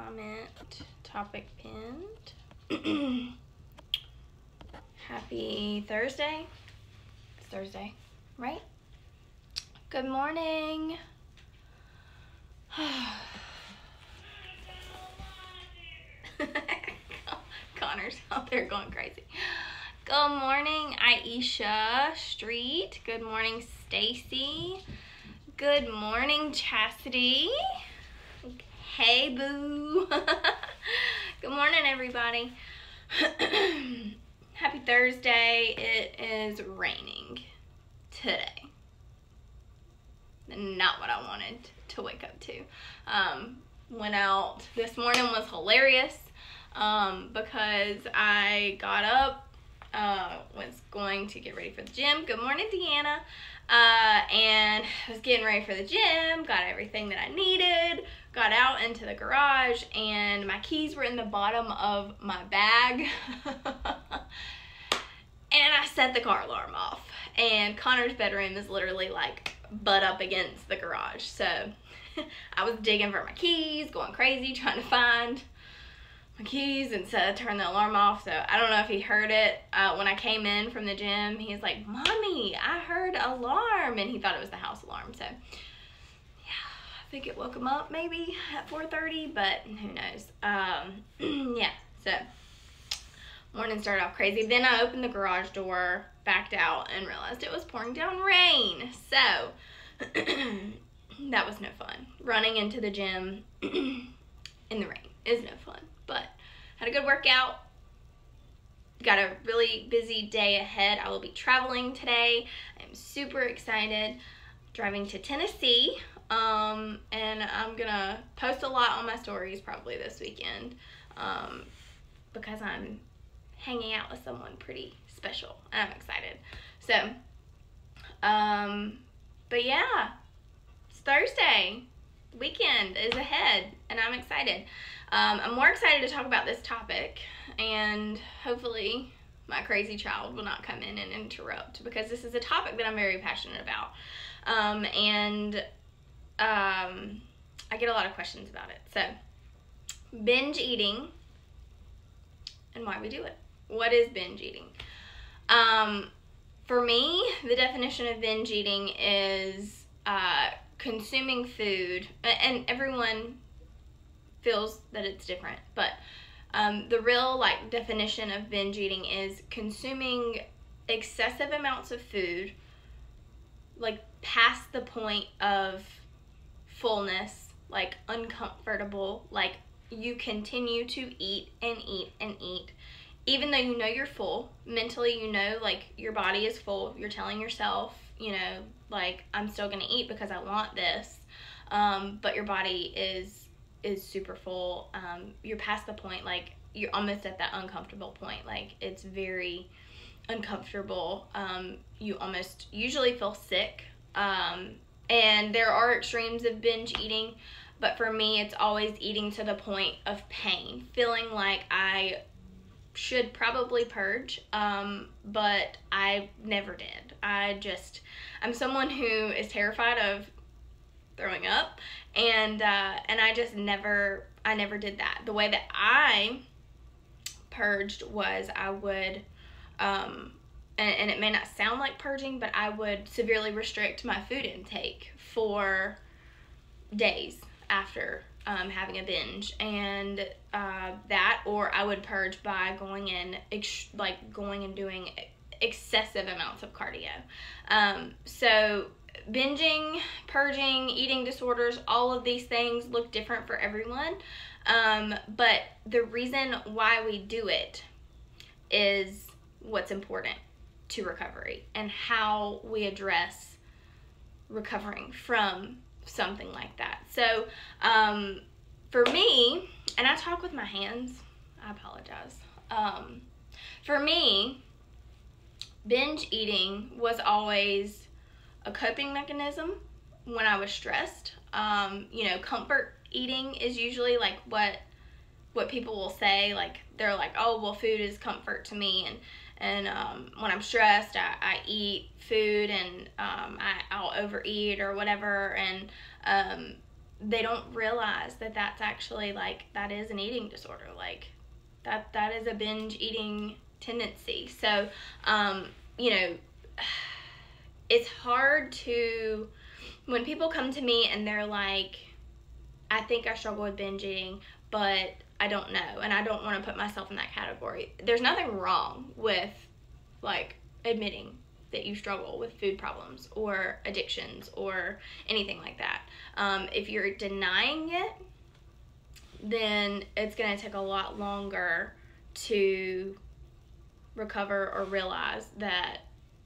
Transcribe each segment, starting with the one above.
comment, topic pinned. Happy Thursday. It's Thursday, right? Good morning. Connor's out there going crazy. Good morning, Aisha Street. Good morning, Stacy. Good morning, Chastity. Hey, boo. Good morning, everybody. Happy Thursday. It is raining today. Not what I wanted to wake up to. Went out this morning, was hilarious because I got up, was going to get ready for the gym. Good morning, Deanna. And I was getting ready for the gym, got everything that I needed, got out into the garage, and my keys were in the bottom of my bag. And I set the car alarm off. And Connor's bedroom is literally like butt up against the garage. So I was digging for my keys, going crazy, trying to find my keys, and so I turned the alarm off. So I don't know if he heard it. When I came in from the gym, he was like, "Mommy, I heard alarm," and he thought it was the house alarm. So yeah, I think it woke him up maybe at 4:30, but who knows. Yeah, so morning started off crazy. Then I opened the garage door, backed out, and realized it was pouring down rain. So that was no fun. Running into the gym in the rain is no fun. But had a good workout. Got a really busy day ahead. I will be traveling today. I'm super excited. Driving to Tennessee. And I'm gonna post a lot on my stories probably this weekend. Because I'm hanging out with someone pretty special. And I'm excited. So, but yeah. It's Thursday. Weekend is ahead. And I'm excited. I'm more excited to talk about this topic, and hopefully my crazy child will not come in and interrupt, because this is a topic that I'm very passionate about, and I get a lot of questions about it. So, binge eating and why we do it. What is binge eating? For me, the definition of binge eating is consuming food, and everyone feels that it's different, but the real definition of binge eating is consuming excessive amounts of food, past the point of fullness, uncomfortable, you continue to eat and eat and eat, even though you know you're full. Mentally, you know, your body is full. You're telling yourself, you know, I'm still gonna eat because I want this, but your body is super full. You're past the point, you're almost at that uncomfortable point. It's very uncomfortable. You almost usually feel sick. And there are extremes of binge eating, but for me, it's always eating to the point of pain, feeling like I should probably purge, but I never did. I'm someone who is terrified of throwing up, and I just never did that. The way that I purged was I would, and it may not sound like purging, but I would severely restrict my food intake for days after having a binge, and that, or I would purge by going and doing excessive amounts of cardio. So binging, purging, eating disorders, all of these things look different for everyone, but the reason why we do it is what's important to recovery and how we address recovering from something like that. So for me, and I talk with my hands, I apologize. For me, binge eating was always a coping mechanism when I was stressed. You know, comfort eating is usually what people will say. They're like, oh, well, food is comfort to me, and when I'm stressed, I eat food, and I'll overeat or whatever, and they don't realize that that's actually, like, that is an eating disorder. Like, that is a binge eating tendency. So, you know, it's hard to, when people come to me and they're like, I think I struggle with binge eating, but I don't know, and I don't want to put myself in that category. There's nothing wrong with, like, admitting that you struggle with food problems or addictions or anything like that. If you're denying it, then it's going to take a lot longer to recover or realize that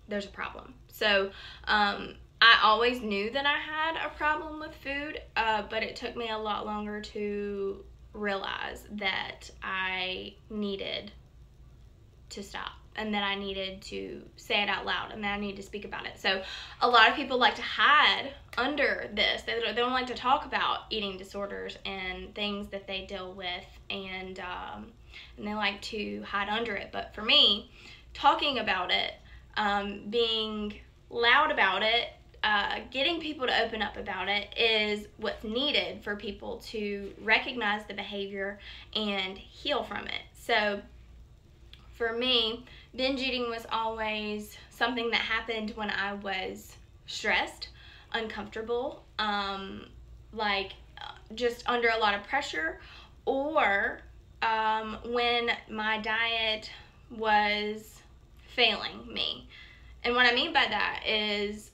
there's a problem. So I always knew that I had a problem with food, but it took me a lot longer to realize that I needed to stop, and that I needed to say it out loud, and that I needed to speak about it. So a lot of people like to hide under this. They don't like to talk about eating disorders and things that they deal with, and they like to hide under it. But for me, talking about it, being loud about it, getting people to open up about it is what's needed for people to recognize the behavior and heal from it. So for me, binge eating was always something that happened when I was stressed, uncomfortable, just under a lot of pressure, or when my diet was failing me. And what I mean by that is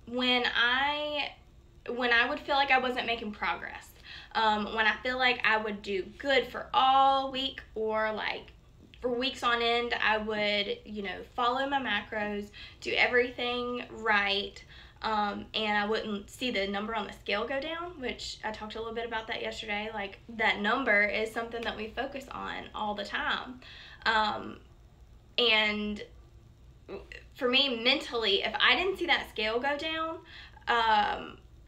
when I would feel like I wasn't making progress, when I feel like I would do good for all week, or like for weeks on end, I would, follow my macros, do everything right, and I wouldn't see the number on the scale go down, which I talked a little bit about that yesterday. Like, that number is something that we focus on all the time. And for me, mentally, if I didn't see that scale go down,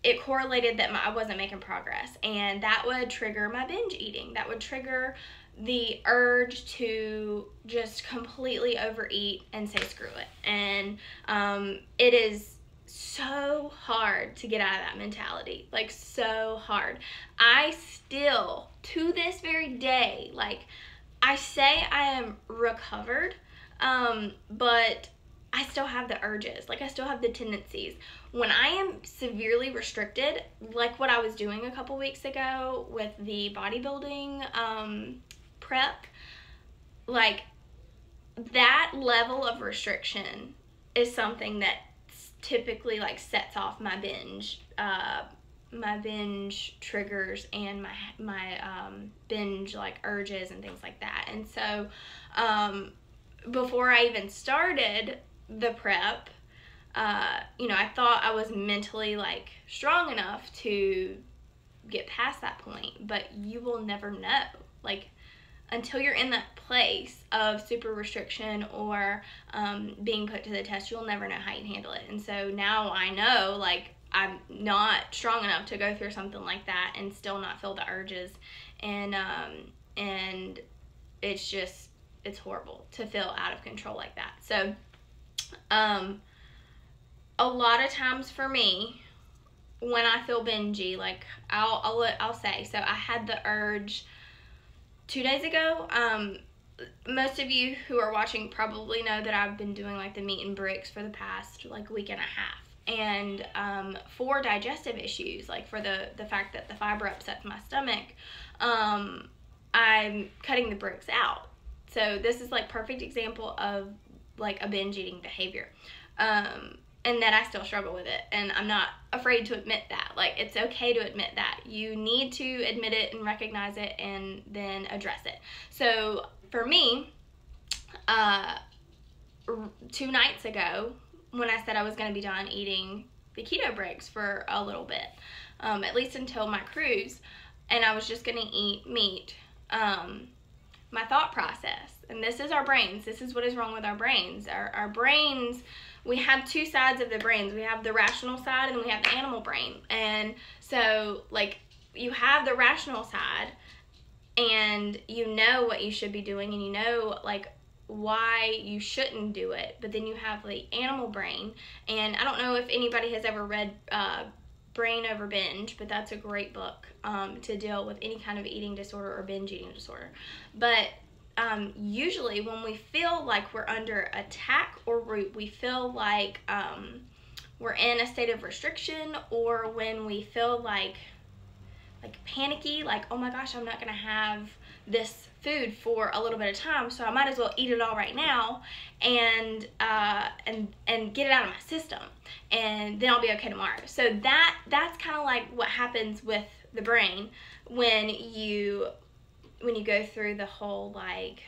it correlated that I wasn't making progress, and that would trigger my binge eating. That would trigger the urge to just completely overeat and say screw it. And it is so hard to get out of that mentality, like, so hard. I still, to this very day, like, I say I am recovered, but I still have the urges, like, I still have the tendencies. When I am severely restricted, like what I was doing a couple weeks ago with the bodybuilding prep, like, that level of restriction is something that typically, like, sets off my binge triggers and my binge, like, urges and things like that. And so before I even started the prep, I thought I was mentally, like, strong enough to get past that point, but you will never know. Like, until you're in that place of super restriction or being put to the test, you'll never know how you handle it. And so now I know, like, I'm not strong enough to go through something like that and still not feel the urges. And it's horrible to feel out of control like that. So a lot of times for me, when I feel bingy, like, I'll say, so I had the urge 2 days ago. Most of you who are watching probably know that I've been doing, like, the meat and bricks for the past, like, week and a half. And for digestive issues, like, for the fact that the fiber upsets my stomach, I'm cutting the bricks out. So this is, like, perfect example of, like, a binge eating behavior. And that I still struggle with it, and I'm not afraid to admit that. Like, it's okay to admit that. You need to admit it and recognize it and then address it. So for me, 2 nights ago, when I said I was going to be done eating the keto bricks for a little bit, at least until my cruise, and I was just going to eat meat, my thought process, and this is our brains, this is what is wrong with our brains. Our brains, we have 2 sides of the brains. We have the rational side and then we have the animal brain. And so, like, you have the rational side and you know what you should be doing, and you know, like, why you shouldn't do it. But then you have the animal brain, and I don't know if anybody has ever read Brain Over Binge, but that's a great book to deal with any kind of eating disorder or binge eating disorder. But usually when we feel like we're under attack, or we feel like we're in a state of restriction, or when we feel like panicky, like, oh my gosh, I'm not gonna have this food for a little bit of time, so I might as well eat it all right now and get it out of my system, and then I'll be okay tomorrow. So that's kind of like what happens with the brain when you go through the whole, like,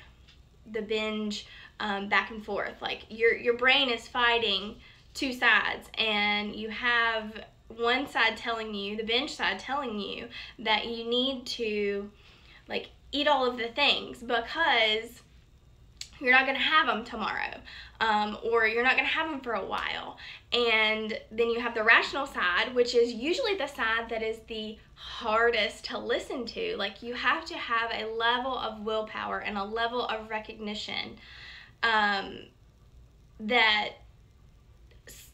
the binge back and forth. Like, your brain is fighting two sides, and you have one side telling you, the binge side telling you, that you need to, like, eat all of the things because you're not going to have them tomorrow, or you're not going to have them for a while. And then you have the rational side, which is usually the side that is the hardest to listen to. Like, you have to have a level of willpower and a level of recognition that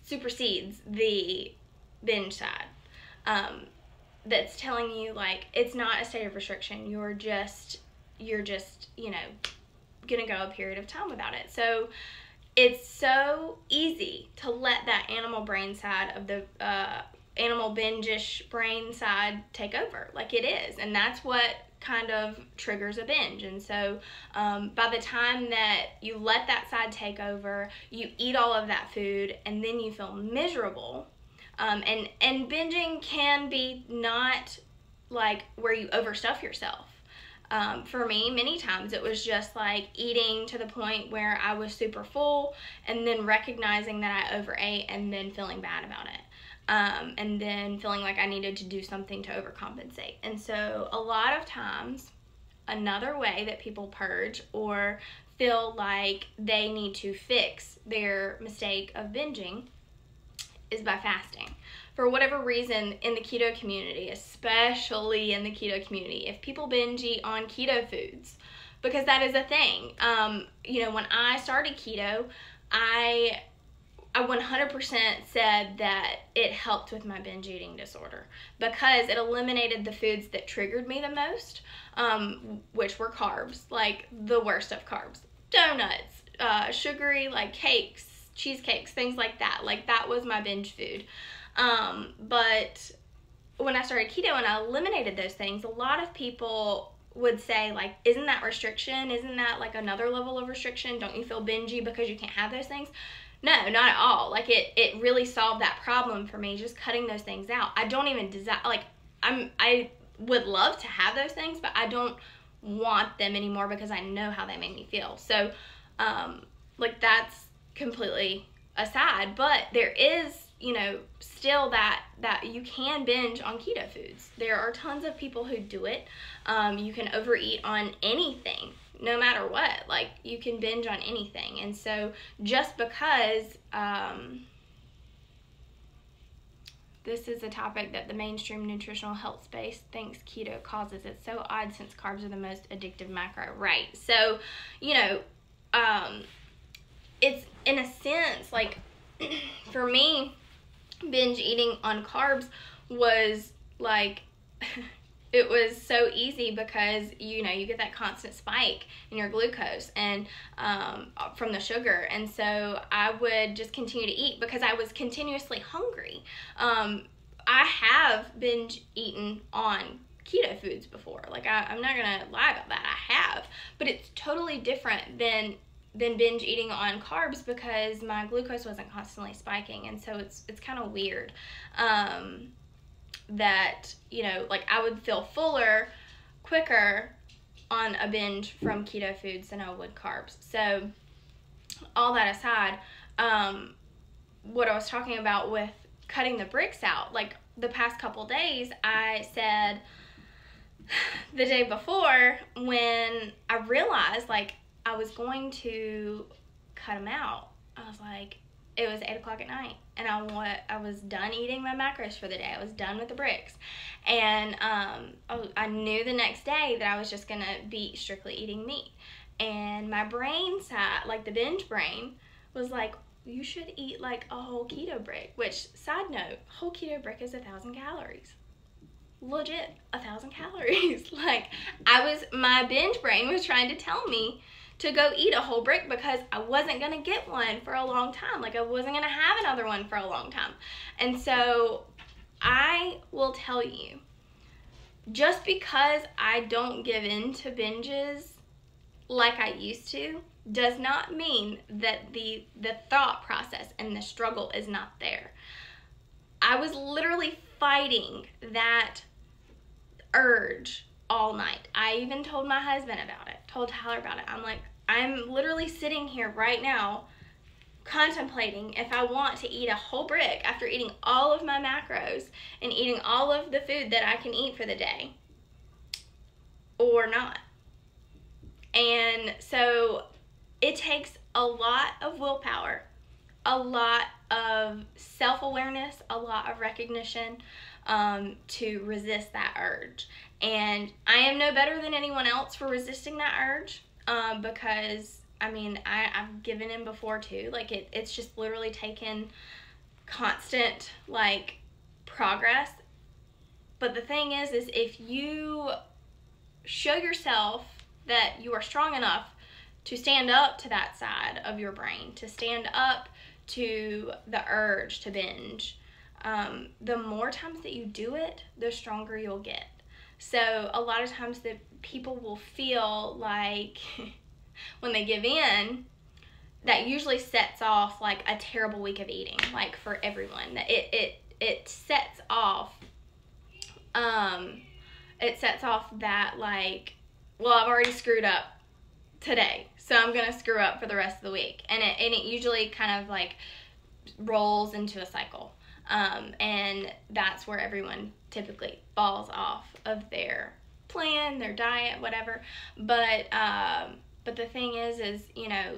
supersedes the binge side, that's telling you, like, it's not a state of restriction, you're just gonna go a period of time without it. So it's so easy to let that animal brain side of the animal binge-ish brain side take over, like it is, and that's what kind of triggers a binge. And so by the time that you let that side take over, you eat all of that food, and then you feel miserable. And binging can be not like where you overstuff yourself. For me, many times it was just like eating to the point where I was super full, and then recognizing that I overate, and then feeling bad about it. And then feeling like I needed to do something to overcompensate. And so a lot of times, another way that people purge or feel like they need to fix their mistake of binging is by fasting. For whatever reason, in the keto community, especially in the keto community, if people binge eat on keto foods, because that is a thing. When I started keto, I 100% said that it helped with my binge eating disorder because it eliminated the foods that triggered me the most, which were carbs, like the worst of carbs. Donuts, sugary, like cakes, cheesecakes, things like that. Like, that was my binge food. But when I started keto and I eliminated those things, a lot of people would say, like, isn't that restriction? Isn't that like another level of restriction? Don't you feel bingy because you can't have those things? No, not at all. Like, it really solved that problem for me, just cutting those things out. I don't even desire, like, I would love to have those things, but I don't want them anymore because I know how they make me feel. So, like, that's completely aside, but there is, still that you can binge on keto foods. There are tons of people who do it. You can overeat on anything, no matter what. Like, you can binge on anything. And so just because this is a topic that the mainstream nutritional health space thinks keto causes, it's so odd since carbs are the most addictive macro. Right. So, it's, in a sense, like, for me, binge eating on carbs was like, it was so easy because, you get that constant spike in your glucose and from the sugar. And so I would just continue to eat because I was continuously hungry. I have binge eaten on keto foods before. Like, I'm not going to lie about that. I have. But it's totally different than binge eating on carbs because my glucose wasn't constantly spiking. And so it's kind of weird that, like, I would feel fuller quicker on a binge from keto foods than I would carbs. So all that aside, what I was talking about with cutting the bricks out, like, the past couple days, I said the day before, when I realized, like, I was going to cut them out, I was like, it was 8 o'clock at night, and I was done eating my macros for the day. I was done with the bricks, and I knew the next day that I was just gonna be strictly eating meat. And my brain side, like the binge brain, was like, you should eat like a whole keto brick, which, side note, whole keto brick is 1,000 calories. Legit, 1,000 calories. Like, my binge brain was trying to tell me to go eat a whole brick because I wasn't going to get one for a long time. Like, I wasn't going to have another one for a long time. And so I will tell you, just because I don't give in to binges like I used to, does not mean that the thought process and the struggle is not there. I was literally fighting that urge all night. I even told my husband about it, told Tyler about it. I'm like, I'm literally sitting here right now contemplating if I want to eat a whole brick after eating all of my macros and eating all of the food that I can eat for the day or not. And so it takes a lot of willpower, a lot of self-awareness, a lot of recognition to resist that urge. And I am no better than anyone else for resisting that urge because, I mean, I've given in before too. Like, it's just literally taken constant, like, progress. But the thing is if you show yourself that you are strong enough to stand up to that side of your brain, to stand up to the urge to binge, the more times that you do it, the stronger you'll get. So a lot of times that people will feel like when they give in, that usually sets off like a terrible week of eating, like for everyone. It sets off that, like, well, I've already screwed up today, so I'm gonna screw up for the rest of the week, and it usually kind of like rolls into a cycle, and that's where everyone typically falls off of their plan, their diet, whatever. But the thing is you know,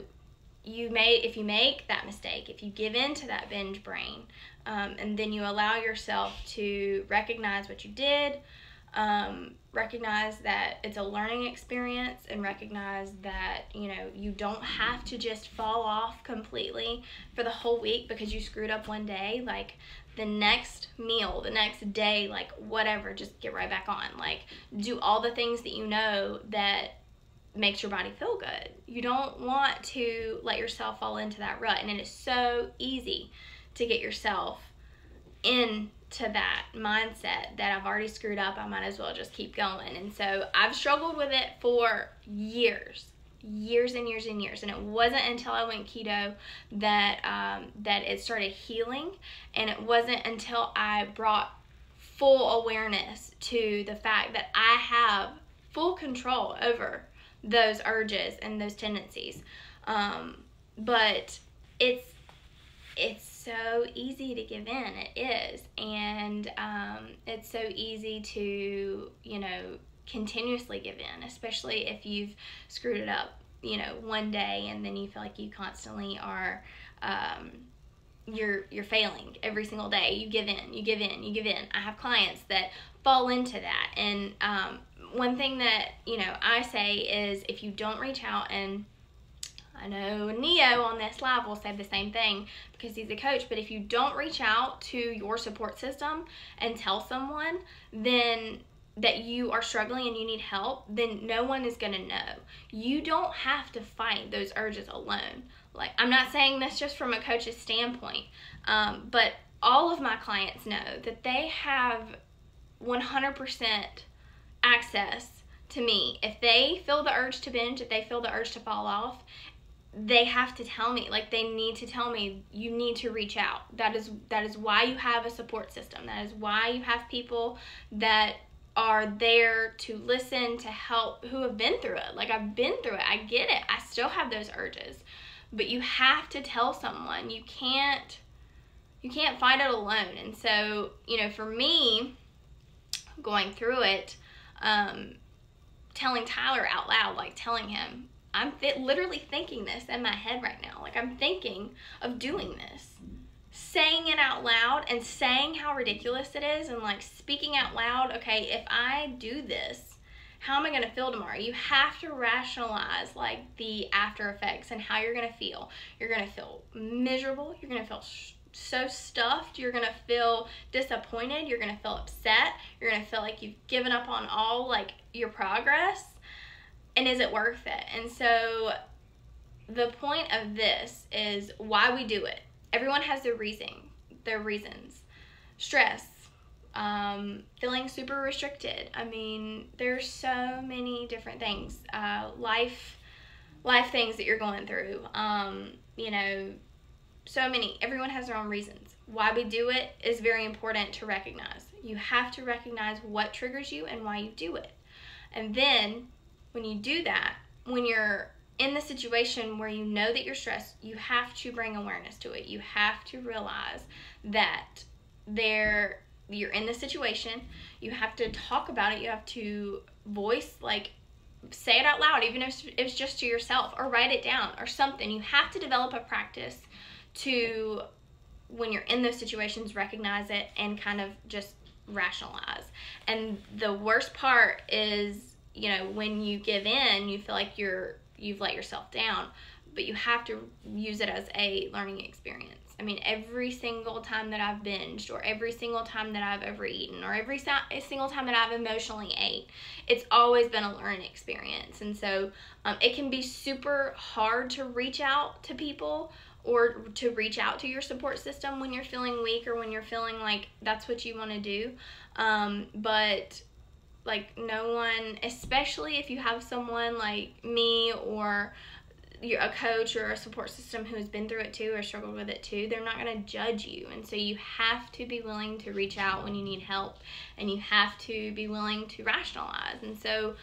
if you make that mistake, if you give in to that binge brain, and then you allow yourself to recognize what you did, recognize that it's a learning experience, and recognize that, you know, you don't have to just fall off completely for the whole week because you screwed up one day. Like, the next meal, the next day, like, whatever, just get right back on. Like, do all the things that you know that makes your body feel good. You don't want to let yourself fall into that rut, and it is so easy to get yourself into that mindset that I've already screwed up, I might as well just keep going. And so I've struggled with it for years and years and years, and it wasn't until I went keto that it started healing, and it wasn't until I brought full awareness to the fact that I have full control over those urges and those tendencies. But it's so easy to give in. It is. And it's so easy to, you know, continuously give in, especially if you've screwed it up, you know, one day, and then you feel like you constantly are, you're failing every single day. You give in. I have clients that fall into that. And one thing that, you know, I say is, if you don't reach out, and I know Neo on this live will say the same thing because he's a coach, but if you don't reach out to your support system and tell someone then that you are struggling and you need help, then no one is going to know. You don't have to fight those urges alone. Like, I'm not saying this just from a coach's standpoint, but all of my clients know that they have 100% access to me. If they feel the urge to binge, if they feel the urge to fall off, they have to tell me. Like, they need to tell me, you need to reach out. That is why you have a support system. That is why you have people that are there to listen, to help, who have been through it. Like, I've been through it. I get it. I still have those urges. But you have to tell someone. You can't fight it alone. And so, you know, for me, going through it, telling Tyler out loud, like telling him, I'm literally thinking this in my head right now. Like, I'm thinking of doing this. Saying it out loud and saying how ridiculous it is, and like speaking out loud, okay, if I do this how am I going to feel tomorrow? You have to rationalize like the after effects and how you're going to feel. You're going to feel miserable. You're going to feel so stuffed. You're going to feel disappointed. You're going to feel upset. You're going to feel like you've given up on all like your progress. And is it worth it? And so the point of this is why we do it. Everyone has their reasons. Stress, feeling super restricted. I mean, there's so many different things. Life things that you're going through. You know, so many. Everyone has their own reasons. Why we do it is very important to recognize. You have to recognize what triggers you and why you do it. And then when you do that, when you're in the situation where you know that you're stressed, you have to bring awareness to it. You have to realize that you're in the situation. You have to talk about it. You have to voice, like, say it out loud, even if it's just to yourself, or write it down or something. You have to develop a practice to, when you're in those situations, recognize it and kind of just rationalize. And the worst part is, you know, when you give in, you feel like you've let yourself down, but you have to use it as a learning experience. I mean, every single time that I've binged, or every single time that I've overeaten, or every single time that I've emotionally ate, it's always been a learning experience. And so it can be super hard to reach out to people or to reach out to your support system when you're feeling weak or when you're feeling like that's what you want to do. But like, no one, especially if you have someone like me or you're a coach or a support system who's been through it too or struggled with it too, they're not going to judge you. And so you have to be willing to reach out when you need help, and you have to be willing to rationalize. And so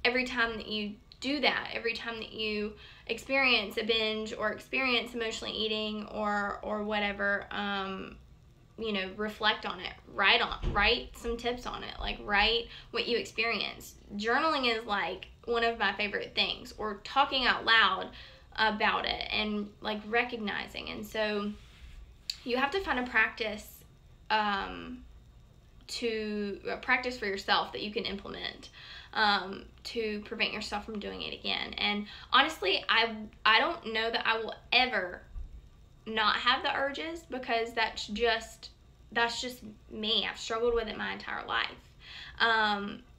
every time that you do that, every time that you experience a binge or experience emotionally eating or whatever, you know, reflect on it, write some tips on it, like write what you experienced. Journaling is like one of my favorite things, or talking out loud about it and like recognizing. And so you have to find a practice practice for yourself that you can implement to prevent yourself from doing it again. And honestly, I don't know that I will ever not have the urges, because that's just me. I've struggled with it my entire life.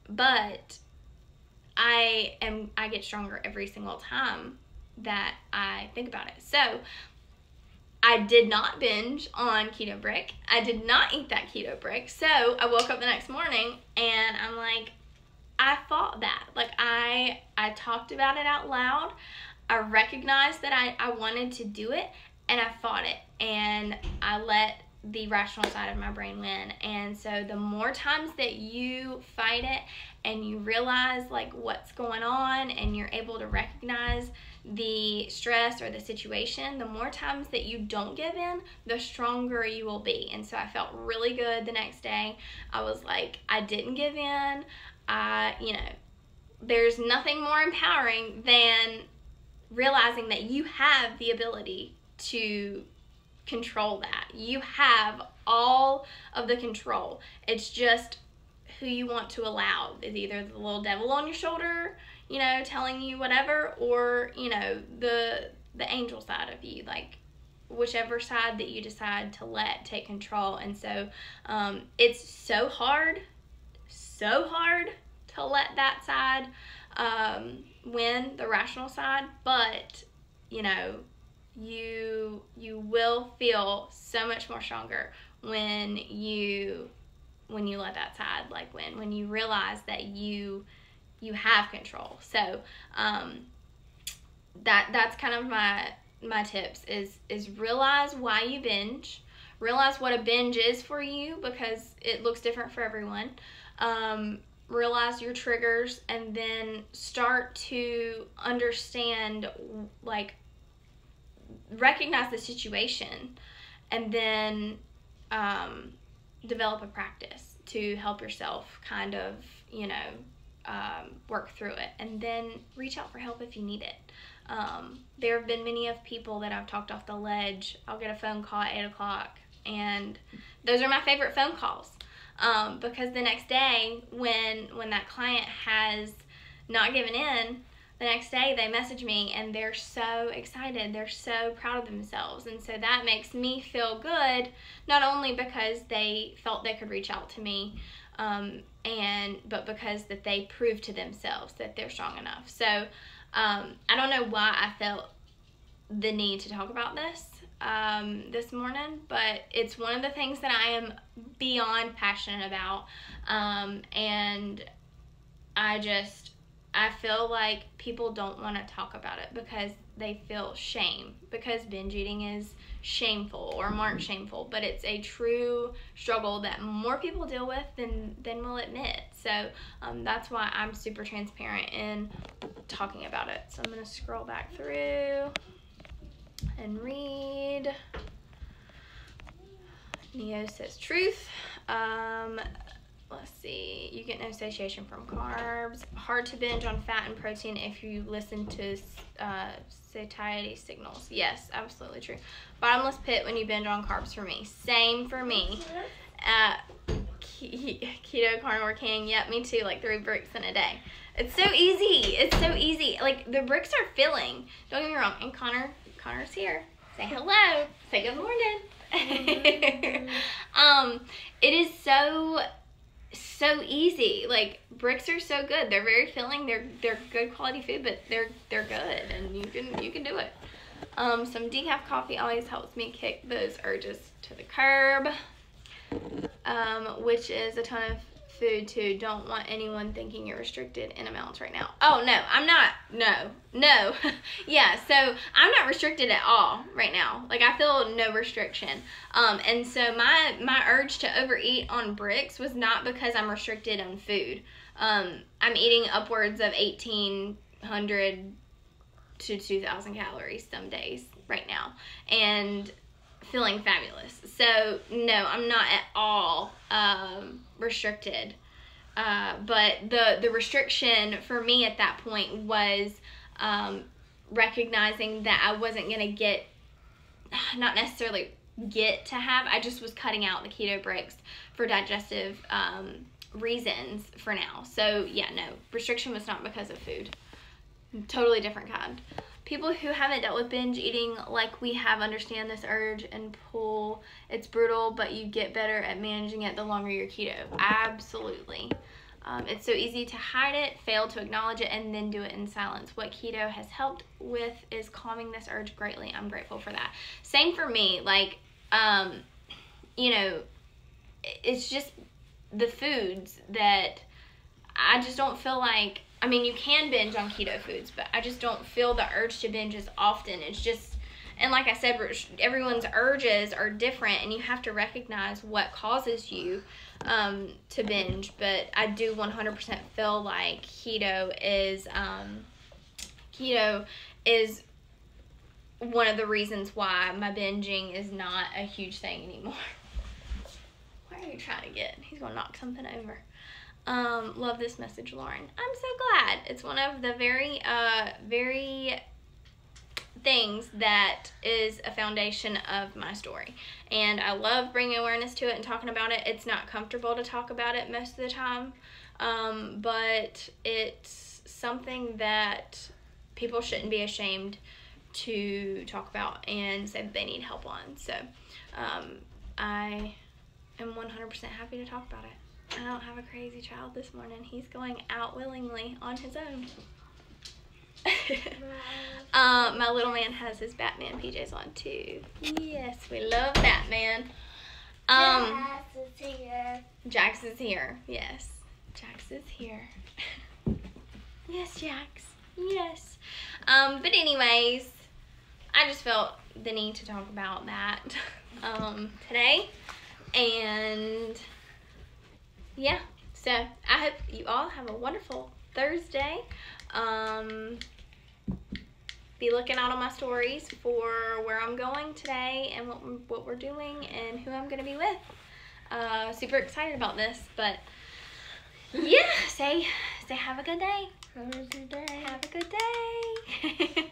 But I get stronger every single time that I think about it. So I did not binge on Keto Brick. I did not eat that Keto Brick. So I woke up the next morning and I'm like, I fought that. Like, I talked about it out loud. I recognized that I wanted to do it, and I fought it, and I let the rational side of my brain win. And so the more times that you fight it and you realize like what's going on, and you're able to recognize the stress or the situation, the more times that you don't give in, the stronger you will be. And so I felt really good the next day. I was like, I didn't give in. You know, there's nothing more empowering than realizing that you have the ability to control that. You have all of the control. It's just who you want to allow. It's either the little devil on your shoulder, you know, telling you whatever, or, you know, the angel side of you, like whichever side that you decide to let take control. And so it's so hard to let that side win, the rational side, but you know, you will feel so much more stronger when you let that side like win, when you realize that you have control. So that's kind of my tips is realize why you binge, realize what a binge is for you, because it looks different for everyone. Realize your triggers, and then start to understand, like, recognize the situation, and then develop a practice to help yourself kind of, you know, work through it, and then reach out for help if you need it. There have been many of people that I've talked off the ledge. I'll get a phone call at 8 o'clock, and those are my favorite phone calls. because the next day when that client has not given in, the next day they message me and they're so excited, they're so proud of themselves, and so that makes me feel good, not only because they felt they could reach out to me, but because that they proved to themselves that they're strong enough. So I don't know why I felt the need to talk about this morning, but it's one of the things that I am beyond passionate about, and I feel like people don't want to talk about it because they feel shame, because binge eating is shameful or marked shameful, but it's a true struggle that more people deal with than will admit. So that's why I'm super transparent in talking about it. So I'm going to scroll back through and read. Neo says truth. Let's see. You get no satiation from carbs. Hard to binge on fat and protein if you listen to satiety signals. Yes, absolutely true. Bottomless pit when you binge on carbs for me. Same for me. Keto carnivore king. Yep, me too. Like 3 bricks in a day. It's so easy. It's so easy. Like, the bricks are filling. Don't get me wrong. And Connor's here. Say hello. Say good morning. It is so easy. Like, bricks are so good. They're very filling. They're good quality food, but they're good, and you can do it. Some decaf coffee always helps me kick those urges to the curb, which is a ton of food too. Don't want anyone thinking you're restricted in amounts right now. Oh no, I'm not. No. Yeah, so I'm not restricted at all right now. Like, I feel no restriction. And so my urge to overeat on bricks was not because I'm restricted on food. I'm eating upwards of 1,800 to 2,000 calories some days right now, and feeling fabulous. So no, I'm not at all restricted. But the restriction for me at that point was recognizing that I wasn't going to not necessarily get to have, I just was cutting out the keto bricks for digestive reasons for now. So yeah, no, restriction was not because of food. Totally different kind. People who haven't dealt with binge eating like we have understand this urge and pull. It's brutal, but you get better at managing it the longer you're keto. Absolutely. It's so easy to hide it, fail to acknowledge it, and then do it in silence. What keto has helped with is calming this urge greatly. I'm grateful for that. Same for me. Like, it's just the foods that I just don't feel like, I mean, you can binge on keto foods, but I just don't feel the urge to binge as often. It's just, and like I said, everyone's urges are different, and you have to recognize what causes you to binge. But I do 100% feel like keto is one of the reasons why my binging is not a huge thing anymore. Where are you trying to get? He's going to knock something over. Love this message, Lauren. I'm so glad. It's one of the very things that is a foundation of my story, and I love bringing awareness to it and talking about it. It's not comfortable to talk about it most of the time, but it's something that people shouldn't be ashamed to talk about and say that they need help on. So I am 100% happy to talk about it. I don't have a crazy child this morning. He's going out willingly on his own. My little man has his Batman PJs on too. Yes, we love Batman. Jax is here. Jax is here. Yes, Jax is here. Yes, Jax. Yes. But anyways, I just felt the need to talk about that today, and yeah. So I hope you all have a wonderful Thursday. Be looking out on my stories for where I'm going today and what we're doing and who I'm going to be with. Super excited about this, but yeah, say have a good day. Have a good day. Have a good day.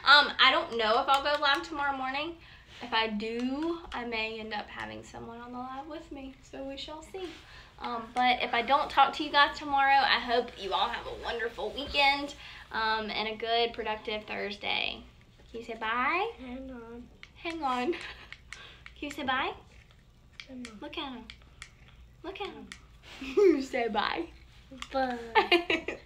I don't know if I'll go live tomorrow morning. If I do, I may end up having someone on the live with me, so we shall see. But if I don't talk to you guys tomorrow, I hope you all have a wonderful weekend and a good, productive Thursday. Can you say bye? Hang on. Hang on. Can you say bye? Hang on. Look at him. Look at him. Say bye. Bye.